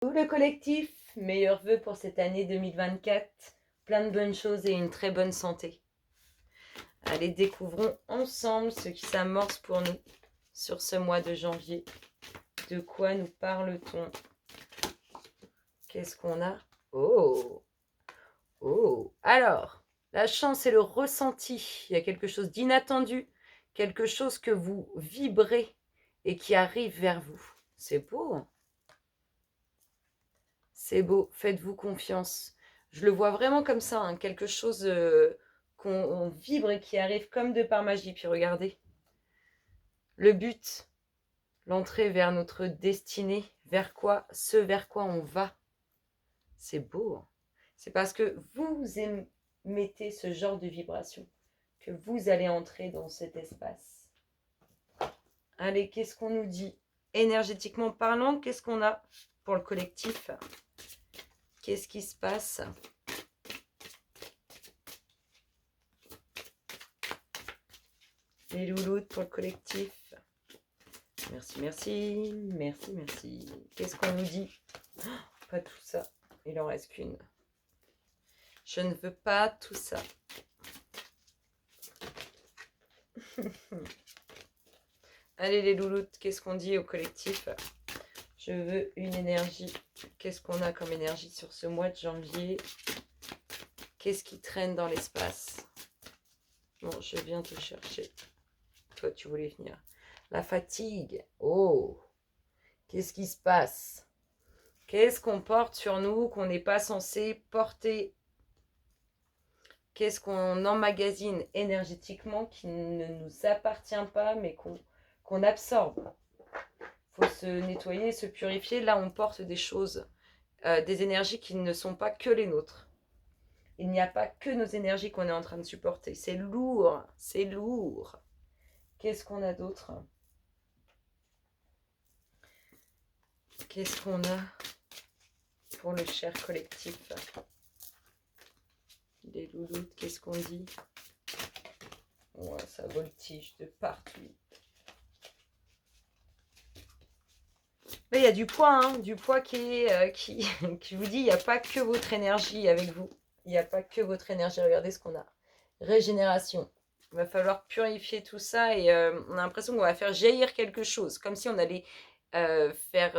Tout le collectif, meilleurs vœux pour cette année 2024. Plein de bonnes choses et une très bonne santé. Allez, découvrons ensemble ce qui s'amorce pour nous sur ce mois de janvier. De quoi nous parle-t-on? Qu'est-ce qu'on a? Oh! Oh! Alors, la chance et le ressenti. Il y a quelque chose d'inattendu, quelque chose que vous vibrez et qui arrive vers vous. C'est beau, hein? C'est beau, faites-vous confiance. Je le vois vraiment comme ça, hein, quelque chose qu'on vibre et qui arrive comme de par magie. Puis regardez, le but, l'entrée vers notre destinée, vers quoi, ce vers quoi on va. C'est beau, hein. C'est parce que vous émettez ce genre de vibration que vous allez entrer dans cet espace. Allez, qu'est-ce qu'on nous dit? Énergétiquement parlant, qu'est-ce qu'on a pour le collectif? Qu'est-ce qui se passe? Les louloutes pour le collectif. Merci, merci, merci, merci. Qu'est-ce qu'on nous dit? Oh, pas tout ça, il en reste qu'une. Je ne veux pas tout ça. Allez les louloutes, qu'est-ce qu'on dit au collectif? Je veux une énergie. Qu'est-ce qu'on a comme énergie sur ce mois de janvier? Qu'est-ce qui traîne dans l'espace? Bon, je viens te chercher. Toi, tu voulais venir. La fatigue. Oh, qu'est-ce qui se passe? Qu'est-ce qu'on porte sur nous qu'on n'est pas censé porter? Qu'est-ce qu'on emmagasine énergétiquement qui ne nous appartient pas, mais qu'on absorbe? Il faut se nettoyer, se purifier. Là, on porte des choses, des énergies qui ne sont pas que les nôtres. Il n'y a pas que nos énergies qu'on est en train de supporter. C'est lourd, c'est lourd. Qu'est-ce qu'on a d'autre? Qu'est-ce qu'on a pour le cher collectif? Les louloutes, qu'est-ce qu'on dit? Ouais, ça voltige de partout. Là, il y a du poids, hein, du poids qui vous dit, il n'y a pas que votre énergie avec vous. Il n'y a pas que votre énergie. Regardez ce qu'on a. Régénération. Il va falloir purifier tout ça et on a l'impression qu'on va faire jaillir quelque chose. Comme si on allait faire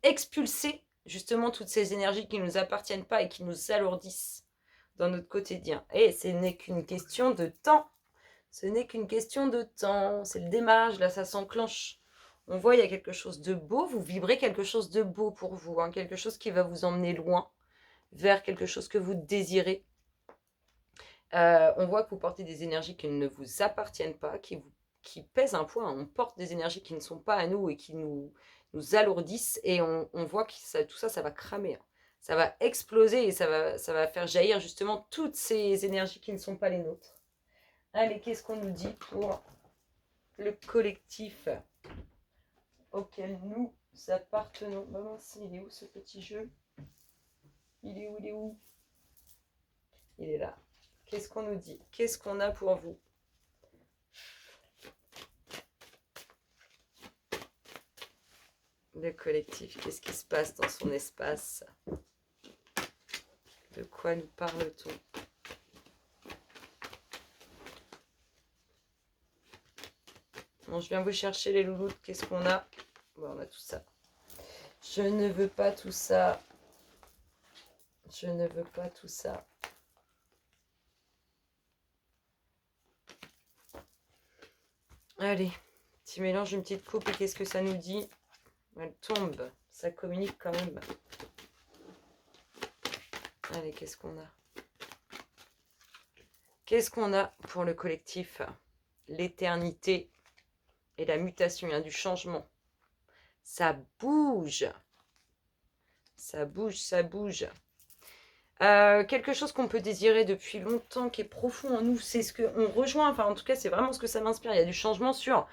expulser justement toutes ces énergies qui ne nous appartiennent pas et qui nous alourdissent dans notre quotidien. Et ce n'est qu'une question de temps. Ce n'est qu'une question de temps. C'est le démarrage, là, ça s'enclenche. On voit, il y a quelque chose de beau. Vous vibrez quelque chose de beau pour vous. Hein, quelque chose qui va vous emmener loin, vers quelque chose que vous désirez. On voit que vous portez des énergies qui ne vous appartiennent pas, qui pèsent un poids. On porte des énergies qui ne sont pas à nous et qui nous alourdissent. Et on voit que tout ça, ça va cramer. Hein. Ça va exploser et ça va faire jaillir justement toutes ces énergies qui ne sont pas les nôtres. Allez, qu'est-ce qu'on nous dit pour le collectif auquel nous appartenons? Bah mince, il est où ce petit jeu? Il est où? Il est où? Il est là. Qu'est-ce qu'on nous dit? Qu'est-ce qu'on a pour vous? Le collectif, qu'est-ce qui se passe dans son espace? De quoi nous parle-t-on? Bon, je viens vous chercher les louloutes. Qu'est-ce qu'on a? Bon, on a tout ça. Je ne veux pas tout ça. Je ne veux pas tout ça. Allez, petit mélange, une petite coupe. Et qu'est-ce que ça nous dit? Elle tombe. Ça communique quand même. Allez, qu'est-ce qu'on a? Qu'est-ce qu'on a pour le collectif? L'éternité et la mutation. Il y a du changement. Ça bouge. Ça bouge, ça bouge. Quelque chose qu'on peut désirer depuis longtemps, qui est profond en nous, c'est ce qu'on rejoint, enfin en tout cas c'est vraiment ce que ça m'inspire, il y a du changement sur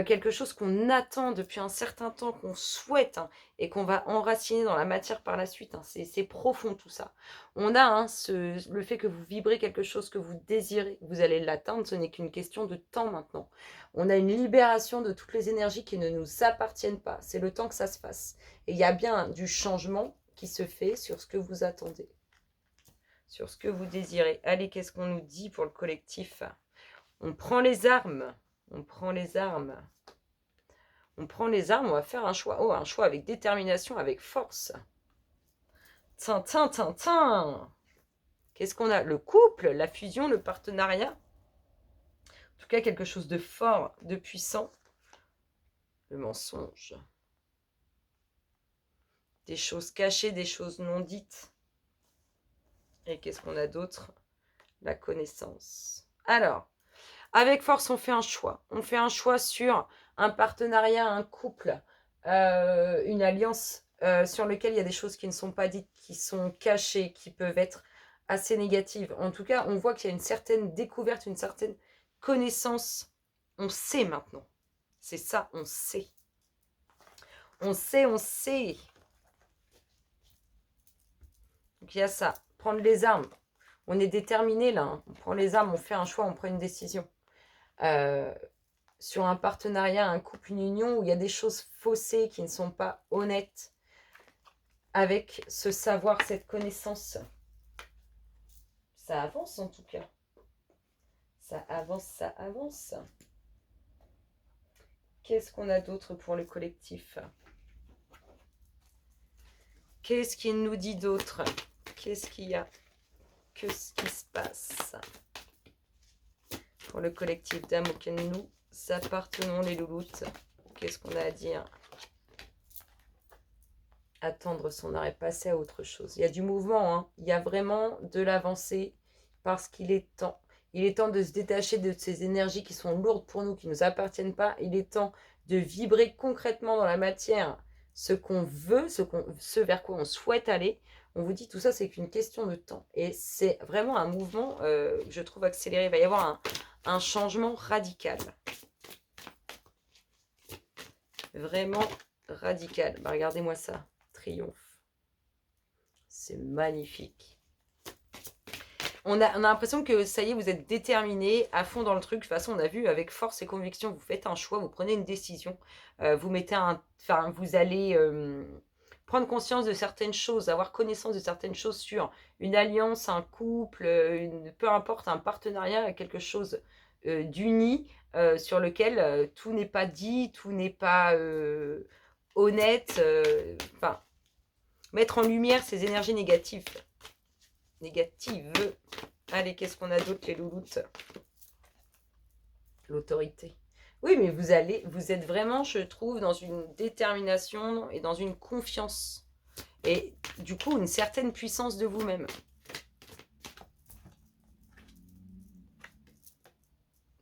quelque chose qu'on attend depuis un certain temps, qu'on souhaite hein, et qu'on va enraciner dans la matière par la suite, hein. C'est profond tout ça. On a hein, le fait que vous vibrez quelque chose que vous désirez, vous allez l'atteindre, ce n'est qu'une question de temps maintenant. On a une libération de toutes les énergies qui ne nous appartiennent pas, c'est le temps que ça se fasse. Et il y a bien du changement qui se fait sur ce que vous attendez. Sur ce que vous désirez. Allez, qu'est-ce qu'on nous dit pour le collectif? On prend les armes. On prend les armes. On prend les armes, on va faire un choix. Oh, un choix avec détermination, avec force. Tintin, tintin. Qu'est-ce qu'on a? Le couple, la fusion, le partenariat. En tout cas, quelque chose de fort, de puissant. Le mensonge. Des choses cachées, des choses non dites. Et qu'est-ce qu'on a d'autre? La connaissance. Alors, avec force, on fait un choix. On fait un choix sur un partenariat, un couple, une alliance sur lequel il y a des choses qui ne sont pas dites, qui sont cachées, qui peuvent être assez négatives. En tout cas, on voit qu'il y a une certaine découverte, une certaine connaissance. On sait maintenant. C'est ça, on sait. On sait, on sait. Donc il y a ça. Prendre les armes. On est déterminé là. Hein. On prend les armes, on fait un choix, on prend une décision. Sur un partenariat, un couple, une union, où il y a des choses faussées qui ne sont pas honnêtes, avec ce savoir, cette connaissance. Ça avance en tout cas. Ça avance, ça avance. Qu'est-ce qu'on a d'autre pour le collectif? Qu'est-ce qu'il nous dit d'autre? Qu'est-ce qu'il y a? Qu'est-ce qui se passe pour le collectif d'âmes auquel nous appartenons, les louloutes? Qu'est-ce qu'on a à dire? Attendre son arrêt, passer à autre chose. Il y a du mouvement, hein. Il y a vraiment de l'avancée parce qu'il est temps. Il est temps de se détacher de ces énergies qui sont lourdes pour nous, qui ne nous appartiennent pas. Il est temps de vibrer concrètement dans la matière ce qu'on veut, ce vers quoi on souhaite aller. On vous dit tout ça, c'est qu'une question de temps. Et c'est vraiment un mouvement, je trouve, accéléré. Il va y avoir un changement radical. Vraiment radical. Bah, regardez-moi ça. Triomphe. C'est magnifique. On a l'impression que ça y est, vous êtes déterminé à fond dans le truc. De toute façon, on a vu avec force et conviction, vous faites un choix, vous prenez une décision. Vous mettez vous allez prendre conscience de certaines choses, avoir connaissance de certaines choses sur une alliance, un couple, peu importe, un partenariat, quelque chose d'uni sur lequel tout n'est pas dit, tout n'est pas honnête. Enfin, mettre en lumière ces énergies négatives. Allez, qu'est-ce qu'on a d'autre, les louloutes? L'autorité. Oui, mais vous êtes vraiment, je trouve, dans une détermination et dans une confiance. Et du coup, une certaine puissance de vous-même.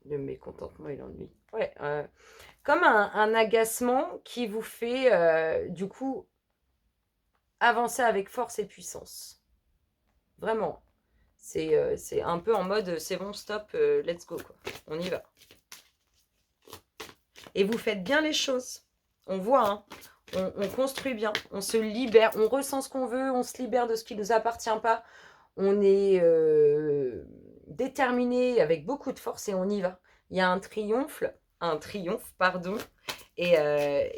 Le mécontentement et l'ennui. Ouais, comme un agacement qui vous fait, du coup, avancer avec force et puissance. Vraiment. C'est un peu en mode, c'est bon, stop, let's go, quoi. On y va. Et vous faites bien les choses. On voit, hein. On construit bien, on se libère, on ressent ce qu'on veut, on se libère de ce qui ne nous appartient pas. On est déterminé avec beaucoup de force et on y va. Il y a un triomphe, et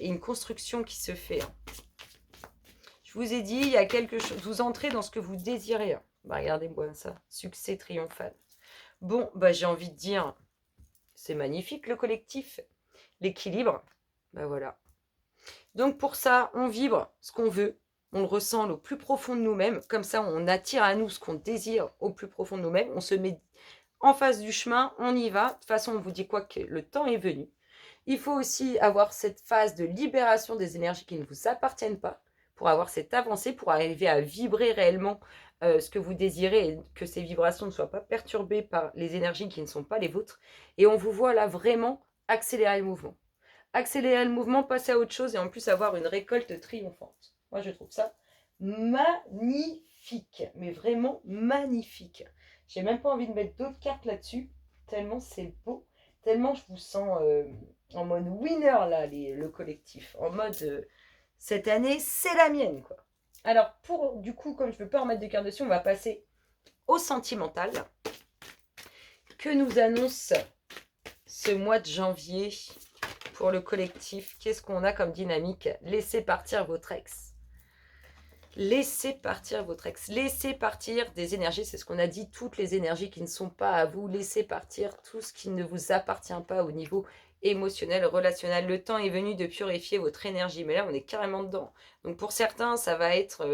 une construction qui se fait. Je vous ai dit, il y a quelque chose, vous entrez dans ce que vous désirez. Bah, regardez-moi ça, succès triomphal. Bon, bah, j'ai envie de dire, c'est magnifique le collectif, l'équilibre, bah voilà. Donc pour ça, on vibre ce qu'on veut, on le ressent au plus profond de nous-mêmes, comme ça on attire à nous ce qu'on désire au plus profond de nous-mêmes, on se met en face du chemin, on y va. De toute façon, on vous dit quoi que le temps est venu. Il faut aussi avoir cette phase de libération des énergies qui ne vous appartiennent pas, pour avoir cette avancée, pour arriver à vibrer réellement ce que vous désirez et que ces vibrations ne soient pas perturbées par les énergies qui ne sont pas les vôtres. Et on vous voit là vraiment accélérer le mouvement. Accélérer le mouvement, passer à autre chose et en plus avoir une récolte triomphante. Moi, je trouve ça magnifique, mais vraiment magnifique. J'ai même pas envie de mettre d'autres cartes là-dessus, tellement c'est beau, tellement je vous sens en mode winner là, le collectif, en mode cette année c'est la mienne quoi. Alors pour du coup, comme je ne veux pas en mettre de cartes dessus, on va passer au sentimental que nous annonce ce mois de janvier pour le collectif. Qu'est-ce qu'on a comme dynamique? Laissez partir votre ex. Laissez partir votre ex. Laissez partir des énergies. C'est ce qu'on a dit. Toutes les énergies qui ne sont pas à vous. Laissez partir tout ce qui ne vous appartient pas au niveau émotionnel, relationnel. Le temps est venu de purifier votre énergie. Mais là, on est carrément dedans. Donc pour certains, ça va être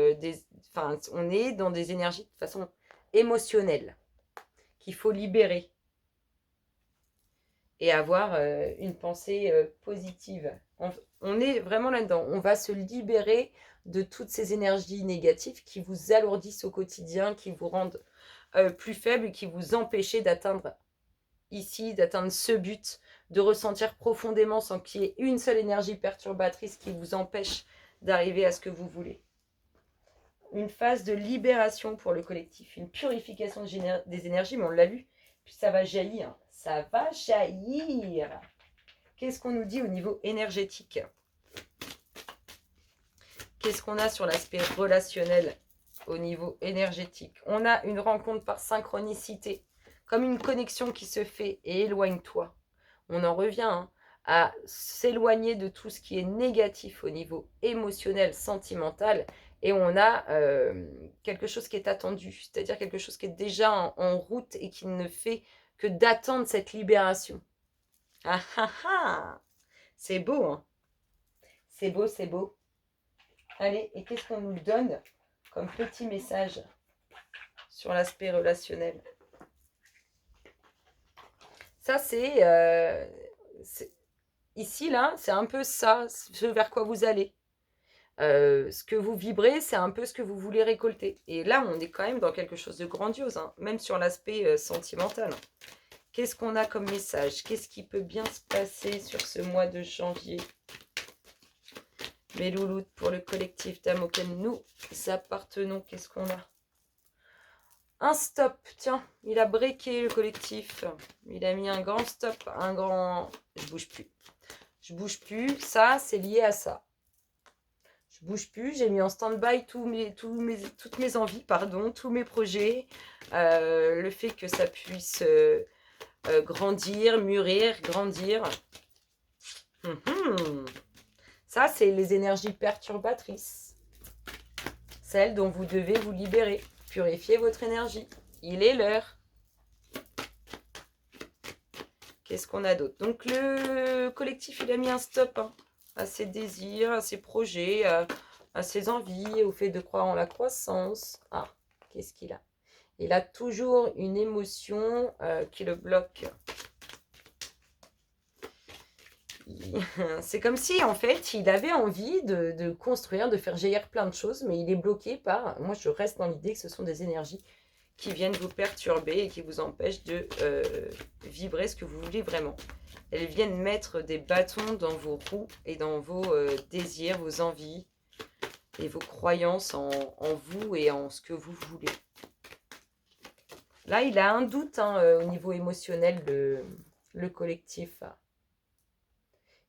Enfin, on est dans des énergies de façon émotionnelle qu'il faut libérer et avoir une pensée positive. On est vraiment là-dedans. On va se libérer de toutes ces énergies négatives qui vous alourdissent au quotidien, qui vous rendent plus faible et qui vous empêchent d'atteindre d'atteindre ce but, de ressentir profondément sans qu'il y ait une seule énergie perturbatrice qui vous empêche d'arriver à ce que vous voulez. Une phase de libération pour le collectif, une purification des énergies, mais on l'a lu, puis ça va jaillir. Ça va jaillir. Qu'est-ce qu'on nous dit au niveau énergétique? Qu'est-ce qu'on a sur l'aspect relationnel au niveau énergétique? On a une rencontre par synchronicité, comme une connexion qui se fait et éloigne-toi. On en revient à s'éloigner de tout ce qui est négatif au niveau émotionnel, sentimental, et on a quelque chose qui est attendu, c'est-à-dire quelque chose qui est déjà en route et qui ne fait que d'attendre cette libération. Ah ah ah! C'est beau, hein? C'est beau, c'est beau. Allez, et qu'est-ce qu'on nous donne comme petit message sur l'aspect relationnel? Ça, c'est ici, là, c'est un peu ça, ce vers quoi vous allez. Ce que vous vibrez, c'est un peu ce que vous voulez récolter. Et là, on est quand même dans quelque chose de grandiose, hein, même sur l'aspect sentimental. Qu'est-ce qu'on a comme message? Qu'est-ce qui peut bien se passer sur ce mois de janvier? Mes louloutes, pour le collectif d'âmes auquel nous appartenons, qu'est-ce qu'on a? Un stop, tiens, il a breaké le collectif. Il a mis un grand stop, un grand... Je bouge plus. Je bouge plus, ça, c'est lié à ça. Je bouge plus, j'ai mis en stand-by toutes mes envies, pardon, tous mes projets. Le fait que ça puisse grandir, mûrir, grandir. Ça, c'est les énergies perturbatrices. Celles dont vous devez vous libérer. Purifier votre énergie. Il est l'heure. Qu'est-ce qu'on a d'autre? Donc, le collectif, il a mis un stop à ses désirs, à ses projets, à ses envies, au fait de croire en la croissance. Ah, qu'est-ce qu'il a? Il a toujours une émotion qui le bloque. C'est comme si, en fait, il avait envie de construire, de faire jaillir plein de choses, mais il est bloqué par... Moi, je reste dans l'idée que ce sont des énergies qui viennent vous perturber et qui vous empêchent de vibrer ce que vous voulez vraiment. Elles viennent mettre des bâtons dans vos roues et dans vos désirs, vos envies et vos croyances en vous et en ce que vous voulez. Là, il a un doute au niveau émotionnel, le collectif.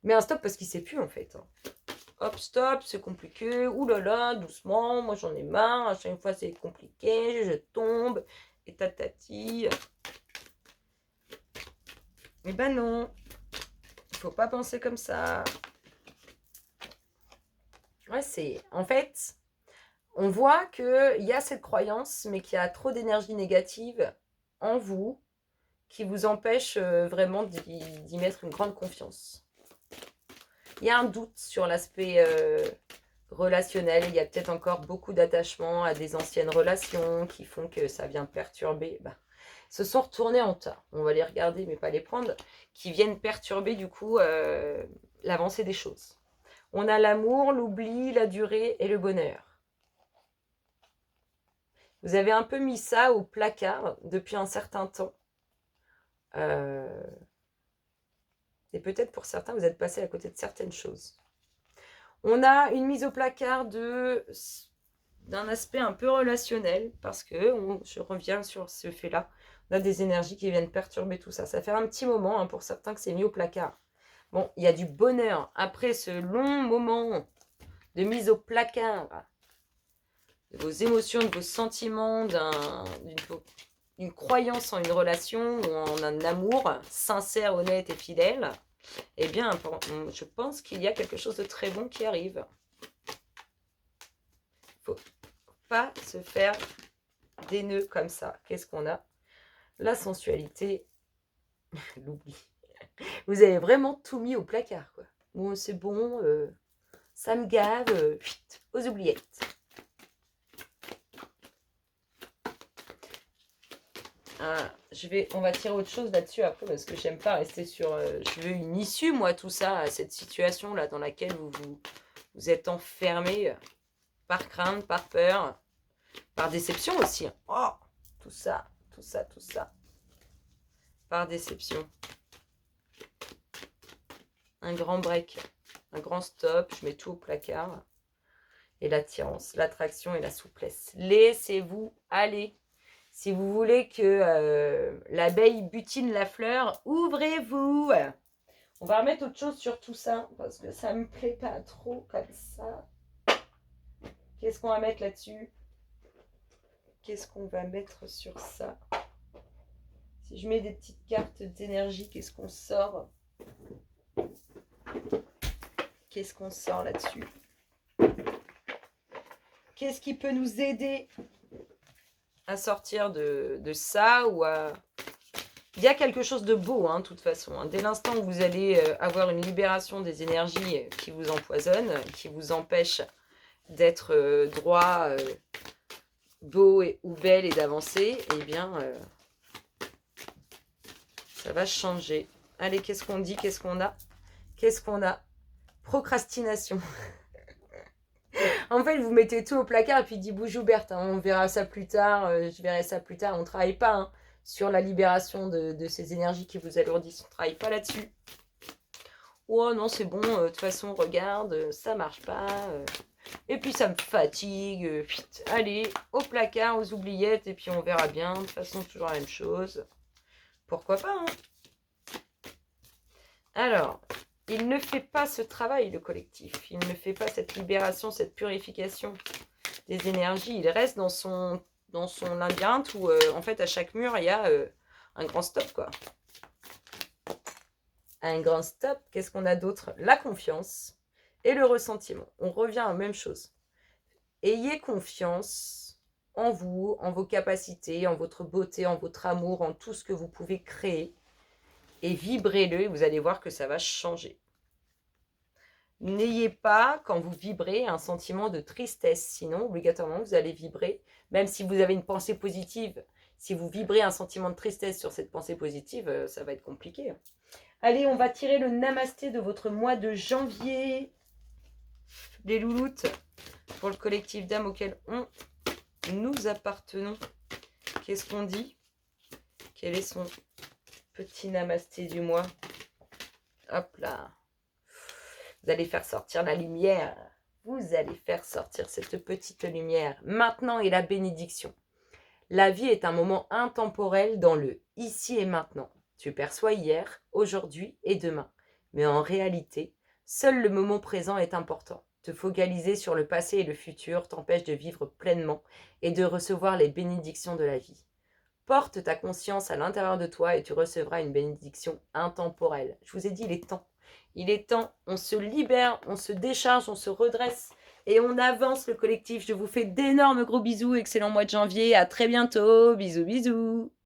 Mais un stop parce qu'il ne sait plus en fait. Hop, stop, c'est compliqué. Ouh là là, doucement, moi j'en ai marre. À chaque fois c'est compliqué, je tombe. Et tatati. Eh ben non. Il faut pas penser comme ça. Ouais, c'est... En fait, on voit qu'il y a cette croyance, mais qu'il y a trop d'énergie négative en vous qui vous empêche vraiment d'y mettre une grande confiance. Il y a un doute sur l'aspect relationnel. Il y a peut-être encore beaucoup d'attachement à des anciennes relations qui font que ça vient perturber. Se sont retournés en tas. On va les regarder, mais pas les prendre. Qui viennent perturber du coup l'avancée des choses. On a l'amour, l'oubli, la durée et le bonheur. Vous avez un peu mis ça au placard depuis un certain temps. Et peut-être pour certains, vous êtes passé à côté de certaines choses. On a une mise au placard de d'un aspect un peu relationnel, parce que je reviens sur ce fait-là. On a des énergies qui viennent perturber tout ça. Ça fait un petit moment, hein, pour certains, que c'est mis au placard. Bon, il y a du bonheur après ce long moment de mise au placard de vos émotions, de vos sentiments, d'une croyance en une relation ou en un amour sincère, honnête et fidèle. Eh bien, je pense qu'il y a quelque chose de très bon qui arrive. Faut pas se faire des nœuds comme ça. Qu'est-ce qu'on a? La sensualité, l'oubli. Vous avez vraiment tout mis au placard, quoi. Bon, c'est bon, ça me gave, aux oubliettes. On va tirer autre chose là-dessus après parce que j'aime pas rester sur... je veux une issue, moi, tout ça, à cette situation-là dans laquelle vous êtes enfermé par crainte, par peur, par déception aussi. Oh, tout ça. Par déception. Un grand break, un grand stop, je mets tout au placard. Et l'attirance, l'attraction et la souplesse. Laissez-vous aller. Si vous voulez que l'abeille butine la fleur, ouvrez-vous. On va remettre autre chose sur tout ça, parce que ça me plaît pas trop comme ça. Qu'est-ce qu'on va mettre là-dessus? Qu'est-ce qu'on va mettre sur ça? Si je mets des petites cartes d'énergie, qu'est-ce qu'on sort? Qu'est-ce qu'on sort là-dessus? Qu'est-ce qui peut nous aider à sortir de ça ou à... Il y a quelque chose de beau, hein, de toute façon. Hein. Dès l'instant où vous allez avoir une libération des énergies qui vous empoisonnent, qui vous empêchent d'être droit, beau ou belle et d'avancer, eh bien, ça va changer. Allez, qu'est-ce qu'on dit? Qu'est-ce qu'on a? Qu'est-ce qu'on a? Procrastination. En fait, vous mettez tout au placard et puis dit bouge Berthe, hein, on verra ça plus tard, je verrai ça plus tard. On ne travaille pas hein, sur la libération de ces énergies qui vous alourdissent. On ne travaille pas là-dessus. Oh non, c'est bon, de toute façon, regarde, ça marche pas. Et puis ça me fatigue. Allez, au placard, aux oubliettes, et puis on verra bien. De toute façon, toujours la même chose. Pourquoi pas, hein? Alors, il ne fait pas ce travail, le collectif. Il ne fait pas cette libération, cette purification des énergies. Il reste dans son labyrinthe où, en fait, à chaque mur, il y a un grand stop, quoi. Un grand stop. Qu'est-ce qu'on a d'autre? La confiance et le ressentiment. On revient à la même chose. Ayez confiance en vous, en vos capacités, en votre beauté, en votre amour, en tout ce que vous pouvez créer. Et vibrez-le et vous allez voir que ça va changer. N'ayez pas, quand vous vibrez, un sentiment de tristesse. Sinon, obligatoirement, vous allez vibrer. Même si vous avez une pensée positive, si vous vibrez un sentiment de tristesse sur cette pensée positive, ça va être compliqué. Allez, on va tirer le namasté de votre mois de janvier. Les louloutes, pour le collectif d'âmes auquel nous appartenons. Qu'est-ce qu'on dit? Quel est son petit namasté du mois? Hop là. Vous allez faire sortir la lumière. Vous allez faire sortir cette petite lumière. Maintenant est la bénédiction. La vie est un moment intemporel dans le ici et maintenant. Tu perçois hier, aujourd'hui et demain. Mais en réalité, seul le moment présent est important. Te focaliser sur le passé et le futur t'empêche de vivre pleinement et de recevoir les bénédictions de la vie. Porte ta conscience à l'intérieur de toi et tu recevras une bénédiction intemporelle. Je vous ai dit, il est temps. Il est temps, on se libère, on se décharge, on se redresse et on avance le collectif. Je vous fais d'énormes gros bisous, excellent mois de janvier, à très bientôt, bisous bisous.